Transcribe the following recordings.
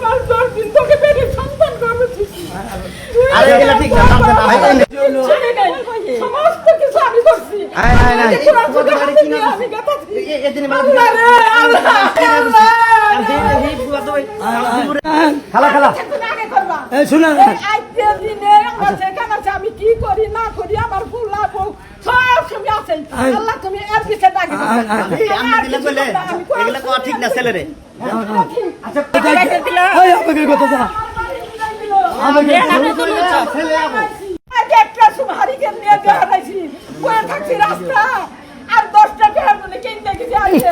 মাস 10 দিন তোকে পেটে সন্তান গর্ভে দিছি। আরে এগুলা ঠিক না, সমস্ত কিছু আমি করছি। নাই আমি গেতাছি। এদিন আল্লাহ রে, আল্লাহ, আল্লাহ। খালা খালা তুমি আগে করবা। শোনা এই আজকের দিনে আমার যেখানে আছে আমি কি করি না করি আমার ফুল লাভ সব সময় আছে। আল্লাহ তুমি এর পিছে ডাকি আমি দিলে কইলে এগুলা কোয়া ঠিক না ছেলে রে। আচ্ছা আমাকে কথা যা আমাকে ছেলে আবো একটা সুহারিকে নিয়ে বেড়াইছি কয়ে থাকছি রাস্তা আর 10টা টাকার জন্য কিনতে গেছি আজকে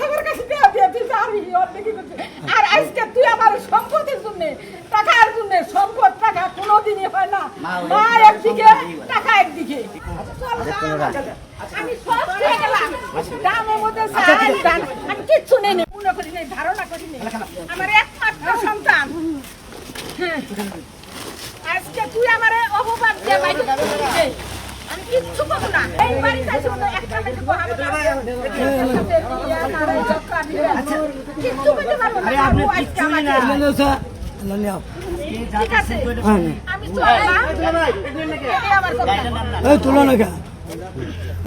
সবার কাছে টাকা দিয়ে দিতে আমি ওর দেখি করছি। আর আজকে তুই আমার সম্পদের জন্য টাকার জন্য সম্পদ টাকা কোনোদিনই হয় না। মা একদিকে টাকা একদিকে। আমি সব খেয়ে গেলাম দামের মধ্যে আমি কিচ্ছু নেই মনে করি নাই ধারণা করি নাই আমার একমাত্র সন্তান। হ্যাঁ আজকে তুই আমারে অপবাদ দিয়ে বাইরে দিছিস। আমি কিচ্ছু পাবো না এই বাড়িতে আসি মনে একটা মেয়ে বহাবে না কিচ্ছু পেতে পারবো না আপনি আজকে আমাকে ঠিক আছে আমি চললাম এই আমার কথা এই তুলো না কা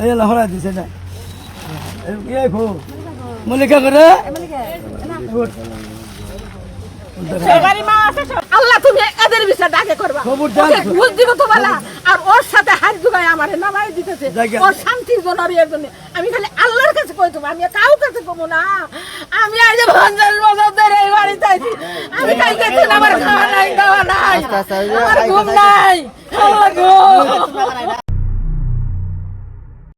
এই লহরা দিছে না এই খো মলিকা করে সেবারি মা আছে আল্লাহ তুমি এদের বিচার ডাকে করবা ওকে ঘুষ দিব তো বলা আর ওর সাথে হাত জুগাই আমারে নামাই দিতেছে ওর শান্তির জন্য আর এর জন্য আমি খালি আল্লাহর কাছে কই দেব আমি কাউ কাছে কমু না। আমি আজ 50 বছর ধরে এই বাড়িতে আছি আমি কাইতে আমার খাওয়া নাই দাওয়া নাই আমার ঘুম নাই আল্লাহ গো